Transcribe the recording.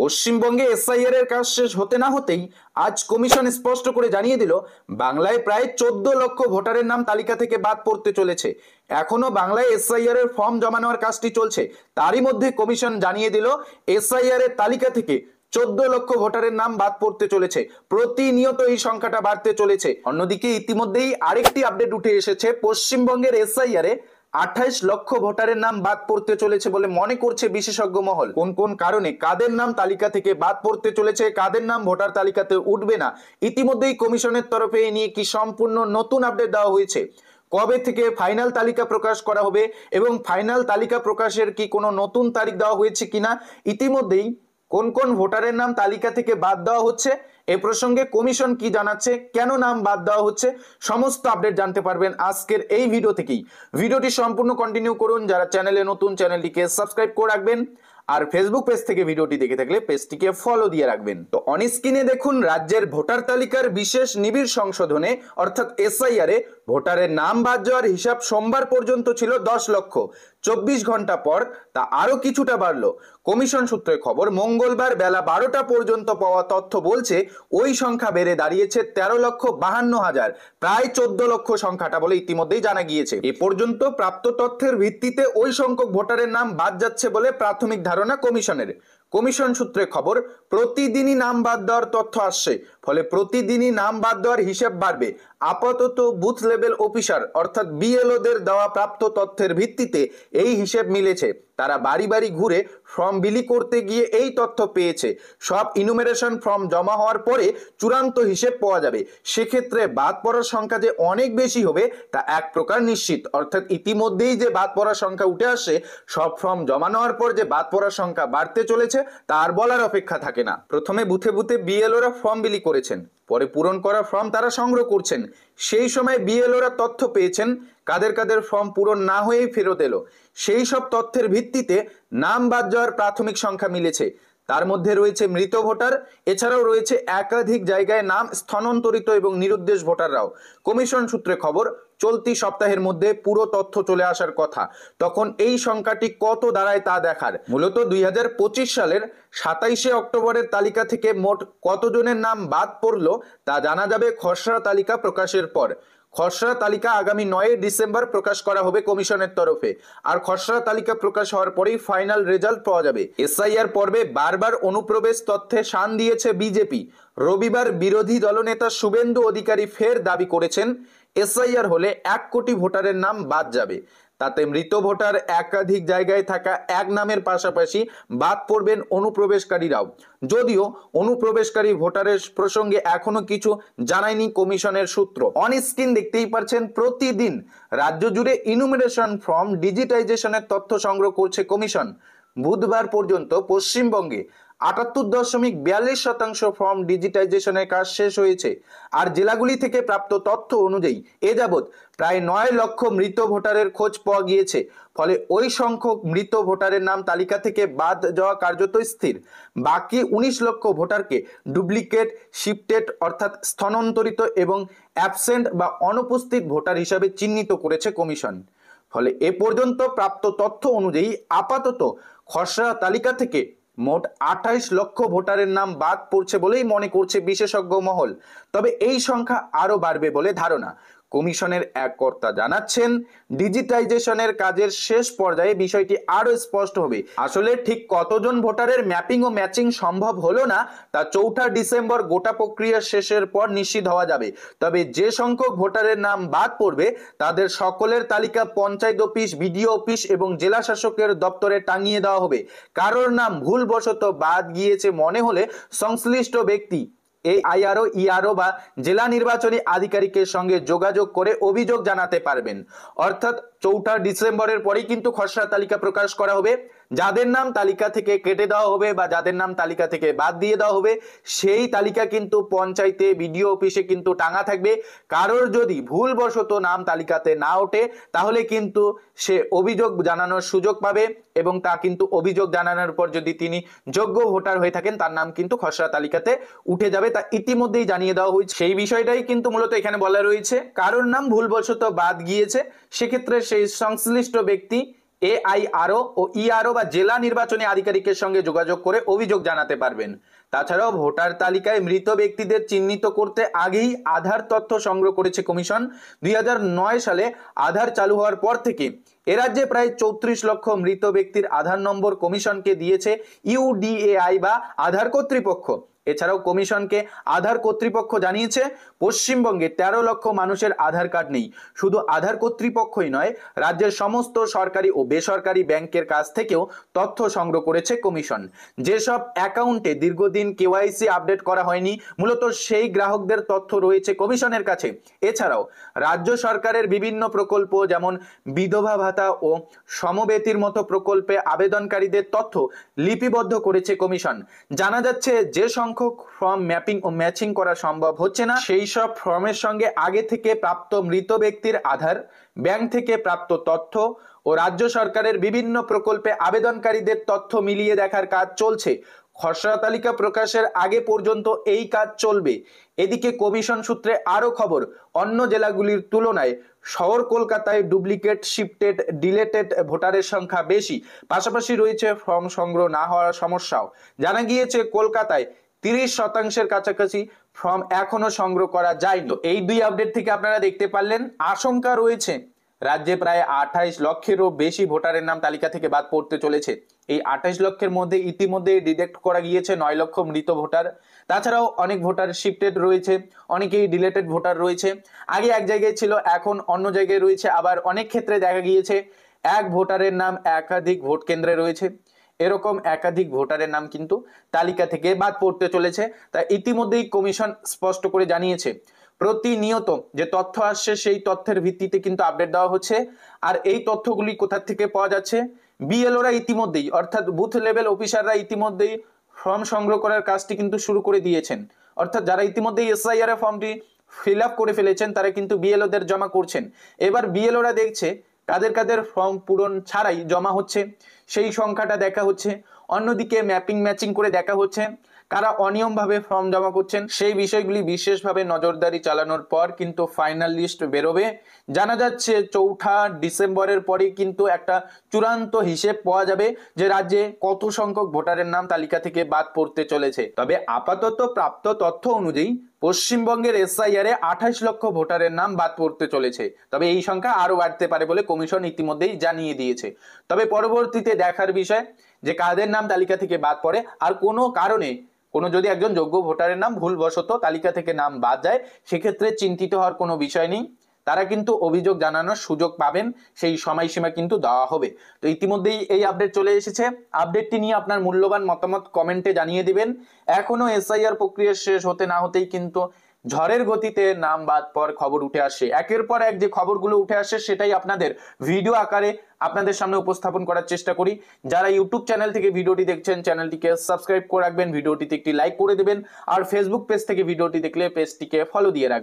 পশ্চিমবঙ্গে এসআইআর এর কাজ শেষ হতে না হতেই আজ কমিশন স্পষ্ট করে জানিয়ে দিল বাংলায় প্রায় 14 লক্ষ ভোটারের নাম তালিকা থেকে বাদ পড়তে চলেছে। এখনো বাংলায় এসআইআর এর ফর্ম জমা নেওয়ার কাজটি চলছে, তারই মধ্যে কমিশন জানিয়ে দিল এসআইআর এর তালিকা থেকে 14 লক্ষ ভোটারের নাম বাদ পড়তে চলেছে। প্রতিনিয়ত এই সংখ্যাটা বাড়তে চলেছে। অন্যদিকে ইতিমধ্যেই আরেকটি আপডেট উঠে এসেছে, পশ্চিমবঙ্গের এসআইআর এ 28 লক্ষ ভোটারের নাম বাদ পড়তে চলেছে বলে মনে করছে বিশেষজ্ঞ মহল। কোন কোন কারণে কাদের নাম তালিকা থেকে বাদ পড়তে চলেছে, কাদের নাম ভোটার তালিকাতে উঠবে না, ইতিমধ্যেই কমিশনের তরফে এ নিয়ে কি সম্পূর্ণ নতুন আপডেট দেওয়া হয়েছে। কবে থেকে ফাইনাল তালিকা প্রকাশ করা হবে এবং ফাইনাল তালিকা প্রকাশের কি কোনো নতুন তারিখ দেওয়া হয়েছে কিনা, ইতিমধ্যেই কোন কোন ভোটারের নাম তালিকা থেকে বাদ দেওয়া হচ্ছে, এ প্রসঙ্গে কমিশন কি জানাচ্ছে, কেন নাম বাদ দেওয়া হচ্ছে, সমস্ত আপডেট জানতে পারবেন আজকের এই ভিডিও থেকেই। ভিডিওটি সম্পূর্ণ কন্টিনিউ করুন। যারা চ্যানেলে নতুন, চ্যানেলটিকে সাবস্ক্রাইব করে রাখবেন, আর ফেসবুক পেজ থেকে ভিডিওটি দেখে থাকলে পেজটিকে ফলো দিয়ে রাখবেন। তো অন স্ক্রিনে দেখুন, রাজ্যের ভোটার তালিকার বিশেষ নিবিড় সংশোধনে অর্থাৎ এসআইআর এ ভোটারের নাম বাদ যাওয়ার হিসাব সোমবার পর্যন্ত ছিল 10 লক্ষ। 24 ঘন্টা পর তা আরো কিছুটা বাড়লো। কমিশন সূত্রে খবর, মঙ্গলবার বেলা 12টা পর্যন্ত পাওয়া তথ্য বলছে ওই সংখ্যা বেড়ে দাঁড়িয়েছে 13,52,000, প্রায় 14 লক্ষ সংখ্যাটা বলে ইতিমধ্যেই জানা গিয়েছে। এ পর্যন্ত প্রাপ্ত তথ্যের ভিত্তিতে ওই সংখ্যক ভোটারের নাম বাদ যাচ্ছে বলে প্রাথমিক ধারণা কমিশনের। কমিশন সূত্রে খবর, প্রতিদিনই নাম বাদ দেওয়ার তথ্য আসছে, ফলে প্রতিদিনই নাম বাদ দেওয়ার হিসাব বাড়বে। আপাতত বুথ লেভেল অফিসার অর্থাৎ বিএলওদের দেওয়া প্রাপ্ত তথ্যের ভিত্তিতে এই হিসেব মিলেছে। তারা বাড়ি বাড়ি ঘুরে ফর্ম বিলি করতে গিয়ে এই তথ্য পেয়েছে। সব ইনুমেরেশন ফর্ম জমা হওয়ার পরে চূড়ান্ত হিসেব পাওয়া যাবে। সেক্ষেত্রে বাদ পড়ার সংখ্যা যে অনেক বেশি হবে তা এক প্রকার নিশ্চিত। অর্থাৎ ইতিমধ্যেই যে বাদ পড়ার সংখ্যা উঠে আসে, সব ফর্ম জমা নেওয়ার পর যে বাদ পড়ার সংখ্যা বাড়তে চলেছে তার বলার অপেক্ষা থাকে না। প্রথমে বুথে বুথে বিএলওরা ফর্ম বিলি করেছেন, পরে পূরণ করা ফর্ম তারা সংগ্রহ করছেন। সেই সময় বিএলওরা তথ্য পেয়েছেন কাদের কাদের ফর্ম পূরণ না হয়েই ফেরত এলো। সেই সব তথ্যের ভিত্তিতে নাম বাদ যাওয়ার প্রাথমিক সংখ্যা মিলেছে। তার মধ্যে রয়েছে মৃত ভোটার, এছাড়াও রয়েছে একাধিক জায়গায় নাম স্থানান্তরিত এবং নিরুদ্দেশ ভোটাররাও। কমিশন সূত্রে খবর, চলতি সপ্তাহের মধ্যে পুরো তথ্য চলে আসার কথা। তখন এই সংখ্যাটি কত দাঁড়ায় তা দেখার। মূলত 2025 সালের 27শে অক্টোবরের তালিকা থেকে মোট কতজনের নাম বাদ পড়লো তা জানা যাবে খসড়া তালিকা প্রকাশের পর। খসড়া তালিকা আগামী 9 ডিসেম্বর প্রকাশ করা হবে কমিশনের তরফে। আর খসড়া তালিকা প্রকাশ হওয়ার পরেই ফাইনাল রেজাল্ট পাওয়া যাবে। এসআইআর পর্বে বারবার অনুপ্রবেশ তথ্যে শান দিয়েছে বিজেপি। রবিবার বিরোধী দলনেতা শুভেন্দু অধিকারী ফের দাবি করেছেন এসআইআর হলে 1 কোটি ভোটারের নাম বাদ যাবে। তাতে মৃত ভোটার একাধিক জায়গায় থাকা এক নামের পাশাপাশি বাদ পড়বেন অনুপ্রবেশকারীরাও। যদিও অনুপ্রবেশকারী ভোটারের প্রসঙ্গে এখনো কিছু জানায়নি কমিশনের সূত্র। অন স্ক্রিন দেখতেই পাচ্ছেন, প্রতিদিন রাজ্য জুড়ে ইনুমেরেশন ফর্ম ডিজিটাইজেশনের তথ্য সংগ্রহ করছে কমিশন। বুধবার পর্যন্ত পশ্চিমবঙ্গে 78.42% ফর্ম ডিজিটাইজেশনের কাজ শেষ হয়েছে। আর জেলাগুলি থেকে প্রাপ্ত তথ্য অনুযায়ী এ যাবৎ প্রায় 9 লক্ষ মৃত ভোটারের খোঁজ পাওয়া গিয়েছে। ফলে ওই সংখ্যক মৃত ভোটারের নাম তালিকা থেকে বাদ যাওয়া কার্যত স্থির। বাকি 19 লক্ষ ভোটারকে ডুপ্লিকেট, শিফটেড অর্থাৎ স্থানান্তরিত এবং অ্যাবসেন্ট বা অনুপস্থিত ভোটার হিসাবে চিহ্নিত করেছে কমিশন। ফলে এ পর্যন্ত প্রাপ্ত তথ্য অনুযায়ী আপাতত খসড়া তালিকা থেকে মোট 28 লক্ষ ভোটারের নাম বাদ পড়ছে বলেই মনে করছে বিশেষজ্ঞ মহল। তবে এই সংখ্যা আরো বাড়বে বলে ধারণা। কমিশনের এক কর্তা জানাচ্ছেন, ডিজিটাইজেশনের কাজের শেষ পর্যায়ে বিষয়টি আরো স্পষ্ট হবে। আসলে ঠিক কতজন ভোটারের ম্যাপিং ও ম্যাচিং সম্ভব হলো না তা 4 ডিসেম্বর গোটা প্রক্রিয়া শেষের পর নিশ্চিত হওয়া যাবে। তবে যে সংখ্যক ভোটারের নাম বাদ পড়বে তাদের সকলের তালিকা পঞ্চায়েত অফিস, বিডিও অফিস এবং জেলা শাসকের দপ্তরে টাঙিয়ে দেওয়া হবে। কারোর নাম ভুলবশত বাদ গিয়েছে মনে হলে সংশ্লিষ্ট ব্যক্তি এই আইআরও, ইআরও বা জেলা নির্বাচনী আধিকারিকের সঙ্গে যোগাযোগ করে অভিযোগ জানাতে পারবেন। অর্থাৎ 4 ডিসেম্বরের পরেই কিন্তু খসড়া তালিকা প্রকাশ করা হবে। যাদের নাম তালিকা থেকে কেটে দেওয়া হবে বা যাদের নাম তালিকা থেকে বাদ দিয়ে দেওয়া হবে সেই তালিকা কিন্তু পঞ্চায়েতে, বিডিও অফিসে কিন্তু টাঙা থাকবে। কারোর যদি ভুলবশত নাম তালিকাতে না ওঠে তাহলে কিন্তু সে অভিযোগ জানানোর সুযোগ পাবে এবং তা কিন্তু অভিযোগ জানানোর পর যদি তিনি যোগ্য ভোটার হয়ে থাকেন তার নাম কিন্তু খসড়া তালিকাতে উঠে যাবে। তা ইতিমধ্যেই জানিয়ে দেওয়া হয়েছে। সেই বিষয়টাই কিন্তু মূলত এখানে বলা রয়েছে। কারোর নাম ভুলবশত বাদ গিয়েছে সেক্ষেত্রে সেই সংশ্লিষ্ট ব্যক্তি AIRO ও ERO বা জেলা নির্বাচনী আধিকারিকের সঙ্গে যোগাযোগ করে অভিযোগ জানাতে পারবেন। তাছাড়াও ভোটার তালিকায় মৃত ব্যক্তিদের চিহ্নিত করতে আগেই আধার তথ্য সংগ্রহ করেছে কমিশন। 2009 সালে আধার চালু হওয়ার পর থেকে এ রাজ্যে প্রায় 34 লক্ষ মৃত ব্যক্তির আধার নম্বর কমিশনকে দিয়েছে UDAI বা আধার কর্তৃপক্ষ। এছাড়াও কমিশনকে আধার কর্তৃপক্ষ জানিয়েছে পশ্চিমবঙ্গে 13 লক্ষ মানুষের আধার কার্ড নেই। শুধু আধার কর্তৃপক্ষই নয়, রাজ্যের সমস্ত সরকারি ও বেসরকারি ব্যাংকের কাছ থেকেও তথ্য সংগ্রহ করেছে কমিশন। যেসব অ্যাকাউন্টে দীর্ঘদিন KYC আপডেট করা হয়নি, মূলত সেই গ্রাহকদের তথ্য রয়েছে কমিশনের কাছে। এছাড়াও রাজ্য সরকারের বিভিন্ন প্রকল্প যেমন বিধবা ভাতা ও সমবেতির মতো প্রকল্পে আবেদনকারীদের তথ্য লিপিবদ্ধ করেছে কমিশন। জানা যাচ্ছে যে সংখ্যক ফর্ম ম্যাপিং ও ম্যাচিং করা সম্ভব হচ্ছে না, সেই সব ফর্মের সঙ্গে আগে থেকে প্রাপ্ত মৃত ব্যক্তির আধার, ব্যাংক থেকে প্রাপ্ত তথ্য ও রাজ্য সরকারের বিভিন্ন প্রকল্পে আবেদনকারীদের তথ্য মিলিয়ে দেখার কাজ চলছে। খসড়া তালিকা প্রকাশের আগে পর্যন্ত এই কাজ চলবে। এদিকে কমিশন সূত্রে আরো খবর, অন্য জেলাগুলির তুলনায় শহর কলকাতায় ডুপ্লিকেট, শিফটেড, ডিলেটেড ভোটারের সংখ্যা বেশি। পাশাপাশি রয়েছে ফর্ম সংগ্রহ না হওয়ার সমস্যাও। জানা গিয়েছে কলকাতায় 30% কাছাকাছি ফর্ম এখনো সংগ্রহ করা যায়নি। তো এই দুই আপডেট থেকে আপনারা দেখতে পারলেন আশঙ্কা রয়েছে রাজ্যে প্রায় 28 লক্ষেরও বেশি ভোটারের নাম তালিকা থেকে বাদ পড়তে চলেছে। এই 28 লক্ষের মধ্যে ইতিমধ্যে ডিটেক্ট করা গিয়েছে 9 লক্ষ মৃত ভোটার। তাছাড়াও অনেক ভোটার শিফটেড রয়েছে, অনেকেই ডিলেটেড ভোটার রয়েছে। আগে এক জায়গায় ছিল, এখন অন্য জায়গায় রয়েছে। আবার অনেক ক্ষেত্রে দেখা গিয়েছে এক ভোটারের নাম একাধিক ভোট কেন্দ্রে রয়েছে। এরকম একাধিক ভোটারের নাম কিন্তু তালিকা থেকে বাদ পড়তে চলেছে। তাই ইতিমধ্যেই কমিশন স্পষ্ট করে জানিয়েছে প্রতিনিয়ত যে তথ্য আসছে সেই তথ্যের ভিত্তিতে কিন্তু আপডেট দেওয়া হচ্ছে। আর এই তথ্যগুলি কোথা থেকে পাওয়া যাচ্ছে? BLOরা ইতিমধ্যেই, অর্থাৎ বুথ লেভেল অফিসাররা ইতিমধ্যেই ফর্ম সংগ্রহ করার কাজটি কিন্তু শুরু করে দিয়েছেন। অর্থাৎ যারা ইতিমধ্যেই SIR এর ফর্মটি ফিল আপ করে ফেলেছেন তারা কিন্তু BLOদের জমা করছেন। এবার BLOরা দেখছে কাদের কাদের ফর্ম পূরণ ছাড়াই জমা হচ্ছে, সেই সংখ্যাটা দেখা হচ্ছে। অন্যদিকে ম্যাপিং ম্যাচিং করে দেখা হচ্ছে কারা অনিয়মভাবে ফর্ম জমা করছেন। সেই বিষয়গুলি বিশেষভাবে নজরদারি চালানোর পর কিন্তু ফাইনাল লিস্ট বেরোবে। জানা যাচ্ছে 4 ডিসেম্বরের পরে কিন্তু একটা চূড়ান্ত হিসেব পাওয়া যাবে যে রাজ্যে কত সংখ্যক ভোটারের নাম তালিকা থেকে বাদ পড়তে চলেছে। তবে আপাতত প্রাপ্ত তথ্য অনুযায়ী পশ্চিমবঙ্গের SIR এ 28 লক্ষ ভোটারের নাম বাদ পড়তে চলেছে। তবে এই সংখ্যা আরো বাড়তে পারে বলে কমিশন ইতিমধ্যেই জানিয়ে দিয়েছে। তবে পরবর্তীতে দেখার বিষয় যে কাদের নাম তালিকা থেকে বাদ পড়ে। আর কোনো কারণে যদি একজন যোগ্য ভোটারের নাম ভুলবশত তালিকা থেকে নাম বাদ যায়, সেক্ষেত্রে চিন্তিত হওয়ার কোনো বিষয় নেই। তারা কিন্তু অভিযোগ জানানোর সুযোগ পাবেন, সেই সময়সীমা কিন্তু দেওয়া হবে। তো ইতিমধ্যেই এই আপডেট চলে এসেছে। আপডেটটি নিয়ে আপনার মূল্যবান মতামত কমেন্টে জানিয়ে দিবেন। এখনো SIR প্রক্রিয়া শেষ হতে না হতেই কিন্তু ঝড়ের গতিতে নাম বাদ পর খবর উঠে আসে। একের পর এক যে খবরগুলো উঠে আসে সেটাই আপনাদের ভিডিও আকারে আপনাদের সামনে উপস্থাপন করার চেষ্টা করি। যারা ইউটিউব চ্যানেল থেকে ভিডিওটি দেখছেন চ্যানেলটিকে সাবস্ক্রাইব করে রাখবেন, ভিডিওটিতে একটি লাইক করে দেবেন। আর ফেসবুক পেজ থেকে ভিডিওটি দেখলে পেজটিকে ফলো দিয়ে রাখবেন।